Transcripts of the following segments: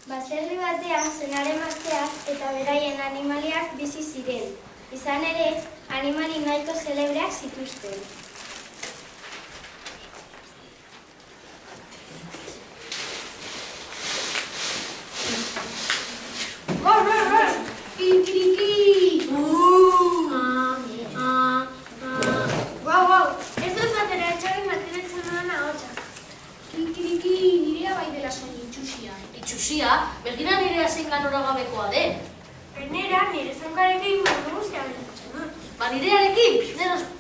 Baserri batean senare emazteak eta beraien animaliak bizi ziren. Izan ere, animali nahiko zelebreak zituzten. Itxusia, begira nirea zein ganoragabekoa den. Gainera, nire zankarekin mundu guztia benetzen dut. Ba nirearekin,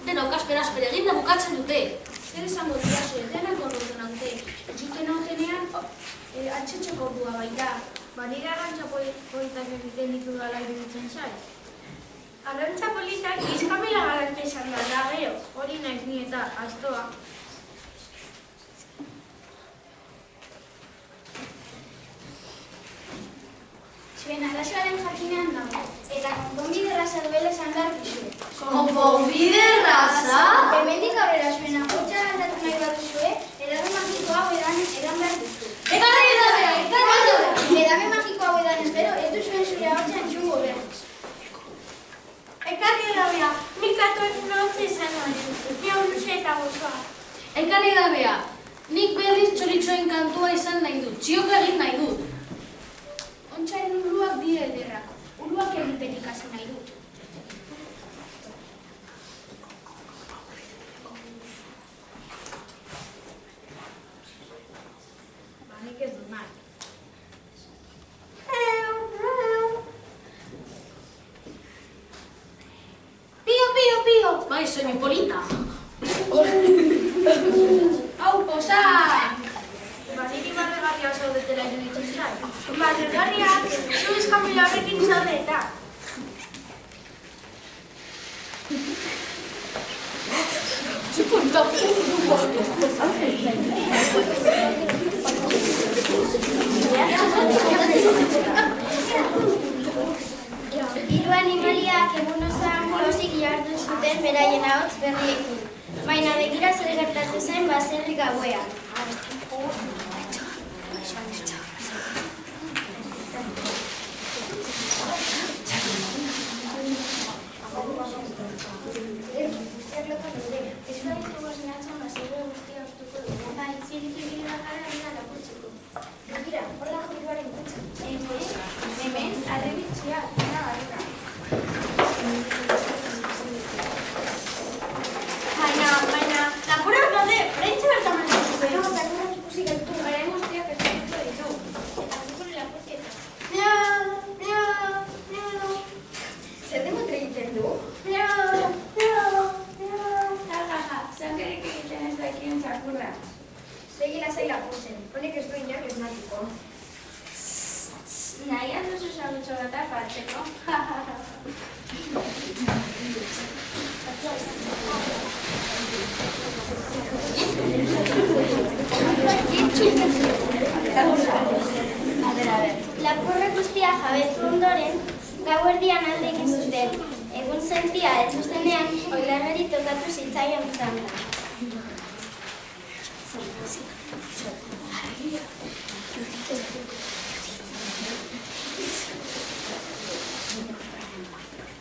denok asper eginda bukatzen dute. Zer esango dira zuen, denak orduan haute. Entzuten hautenean, atxetxeko ordua baita. Ba nire arrantza politak egiten ditu dala iruditzen zaiz. Arrantza politak izkamila galante izan da gero. Hori naiz ni eta astoa. Zuen arazoaren jakinean dago, eta konponbide erraza duela esan behar dizue. Konponbide erraza? Hemendik aurrera zuen ahotsa aldatu nahi bat duzue, edame magiko hau edan behar duzu. Ekarri da! Edame magiko hau edan ez gero, ez duzuen zure ahotsa entzungo behar. Ekarri da bea, nik atoen ahotsa izan nahi dut, ni hau luze eta gozoa. Ekarri da bea, nik berriz txoritxoen kantua izan nahi dut, txioka egin nahi dut. Ontsaren uruak dire ederrak. Uruak egiten ikasi nahi dut. Nik ez dut nahi. Pio! Bai, soinu polita. Hau, posa! Niri barregarria zaudetela iruditzen zai. Barregarriak, zu izkamila horrekin zaude eta. Hiru animaliak egun osoan pozik jardun zuten beraien ahots berriekin. Baina begira zer gertatu zen baserri gauean. Nahian duzu zagutxo bat apartzeko. Lapurra guztia jabetu ondoren, gauerdian alde egin zuten. Egun zentia ez zuzenean, oilarrari tokatu zitzaion zanta.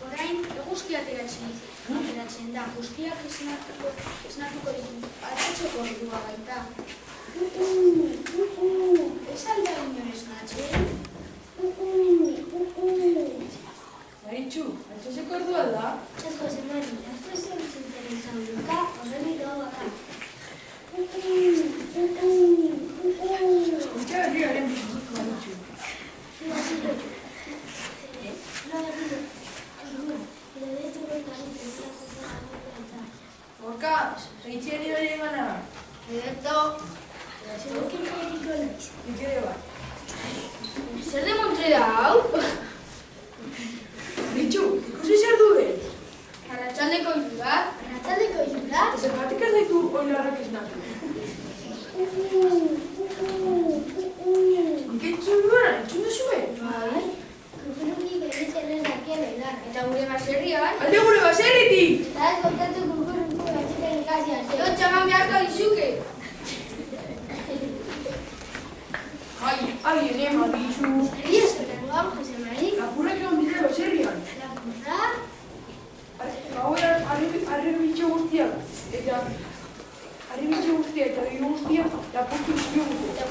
Orain, eguzkia ateratzen da. Guztiak esnatuko ditu. Atxetxeko ordua baita. Ez alda inoen esnatzen? Maritxu, atxetxeko ordua da? Txasko zenari, aztuzio zintzen izan duka, horreni doa baka. Eskucha herriaren bizitiko, Maritxu. Gorka, segitzen nire egana. Edo, Nik ere bat. zer demontre da hau? Maritxu, ikusi zer duen? Arratxaldeko hilura? Arratzaldeko hilura? Zergatik ez daitu oilarrak esnatu. Nik entzun duena, entzun duzue? Bai. Kukuruki behitzen ez dakien elar. Eta gure baserrian? Alde gure baserritik! Eta ez kontatu kukuruku batxeten ikasian. Edo txaman beharko dizuke. Bai, Aien, Marizu. Eri eskotan gaur, Jose Mari. Lapurrak egon dira baserrian. Lapurra? Gauean harribitxo guztiak. Eta harribitxo guztiak eta diru guztiak lapurtu zio gutu. Eta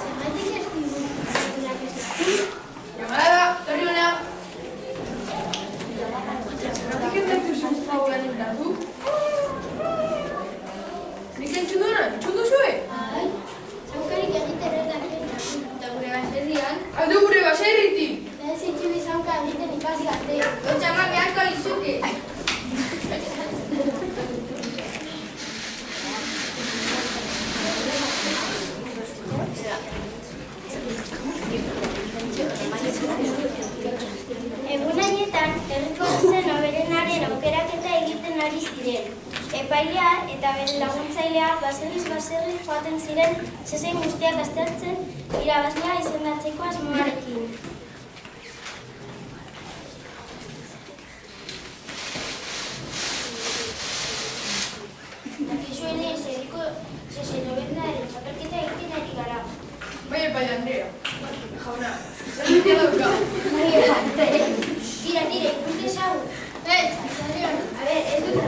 zergatik ez digunak ez dut? Llamada da, torri hona. Zergatik ez daitu zuztau ganen datu? Nik entzun duena, entzun duzue? Bai, zaukarik egiten ez dakit. Eta gure baserrian, Alde gure baserritik. Eta ez itxu bizanka egiten ikasi arte. dotxa eman beharko lizuke. Egun haietan, herriko zen hoberenaren aukeraketa egiten ari ziren. Epailea eta bere laguntzailea baserriz baserri joaten ziren zezein guztiak aztertzen irabazlea izendatzeko asmoarekin. Dakizuenez, herriko zezein hoberenaren txapelketa egiten ari gara. Bai, epaile Andrea. Jauna, zerritia dauka. Tira, ikuste ezagun. Ez, Adriano. A ber, ez dut da.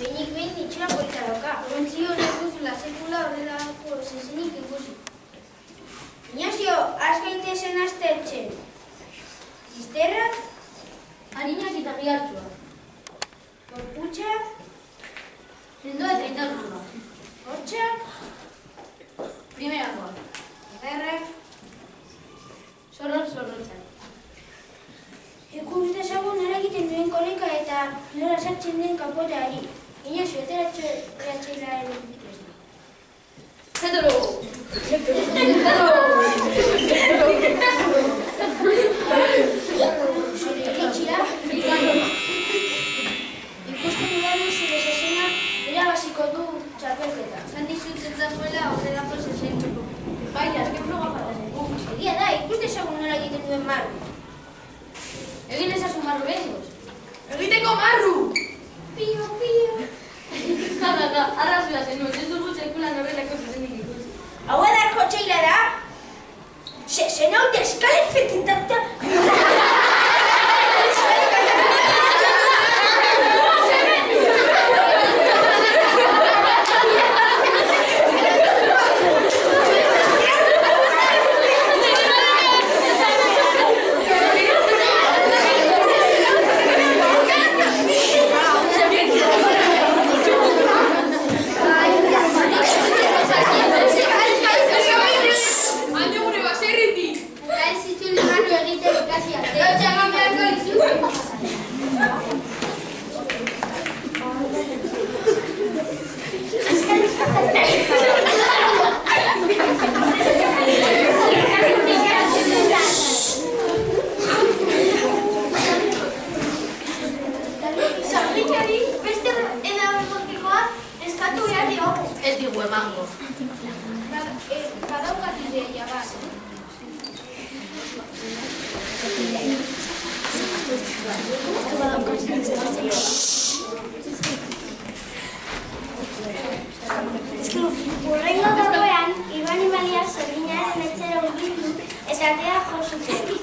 Behinik behin itxura polita dauka. Ontzio nekuzula sekula horrelako zezenik ikusi. Inazio, azkaitezen aztertzen. Zizterrak, Harinak eta gihartxua. gorputxa, Sendoa eta indarrua. hortxak, Primerakoa. gerrak. Zorrotzak. Ikuste ezagun nola egiten duen korrika eta nola sartzen den kapoteari. Inazio, eratxeilaren tresna. Zetero! Zure iritxia, ikusten dudan zure zezena irabaziko du txapelketa. Zan dizut zentzazuela horrelako zezenik. Bai, azken froga falta zen. Egia da, ikuste ezagun nola egiten duen marru. Egin ezazu marru behingoz. Egiteko marru! Pio, pio. Arrazua zenuen, ez dugu txekulan horrelako zezenik ikusi. Hau edarko txaila da? Zezen hau deskalen fetentata. Alde gure baserritik. Eta ez zitzuli manu egiten ikasi arte. Dotxa eman beharko lizuke. Zaurikari beste edabemotikoa eskatu behar diogu. Ez digu emango. Badaukat ideia bat. Hurrengo gauean, Iban Ibalia zorginaren etxera urbildu eta atea jo zuten.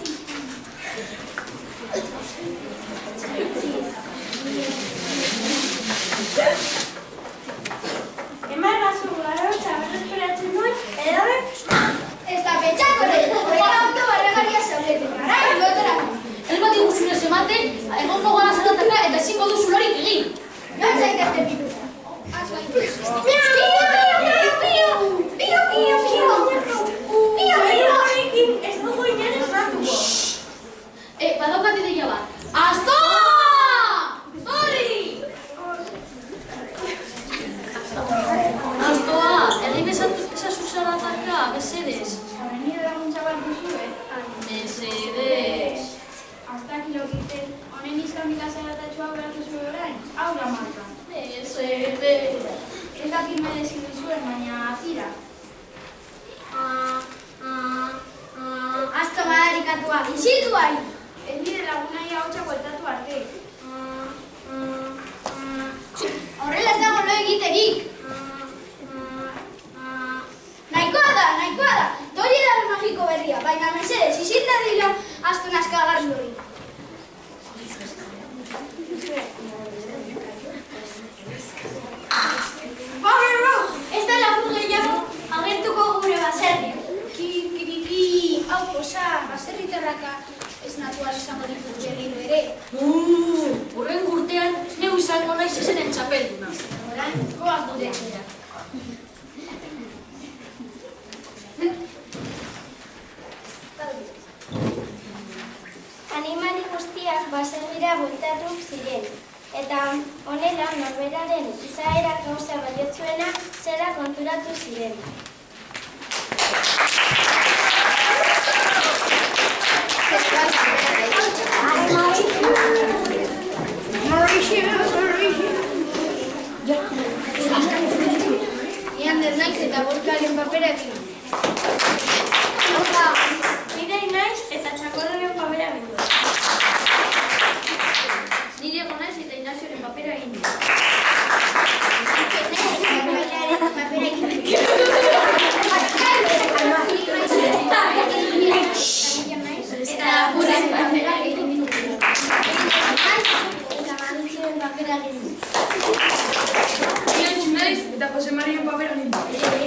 Eman gazu garo txabelesperatzen duen, edo Ez da pentsako horrela auto barregaria zaudeten. Gara, loterako. Ez bat iguzunez ematen, egongo gara zarataka eta ezingo duzu lorik egin. Joan zaitezte pituta. Badaukat ideia bat. Astoa! Zorri! Astoa, egin ezazu zarataka, mesedez. Nire laguntza bat duzu, Mesedez. Aztakilo egiten, honen izkamila zaratatxoa beratu zuen orain, hau da marka. Mesedez. Ez dakit merezi duzuen, baina tira. Azto badarikatua, izitu bai! Ez nire lagunai hautsa bueltatu arte. Horrela ez dago lo egiterik. gure etxera. Animali guztiak baserrira bueltatu ziren, eta honela norberaren izaera gauza baliotsuena zera konturatu ziren. Iander naiz eta Gorkaren papera egin. Bidei naiz eta txakolaren papera egin dut. Nire naiz eta Inazioren papera egin dut. Eta Apuren papera egin dut. Naiz eta Jose Marien papera egin dut.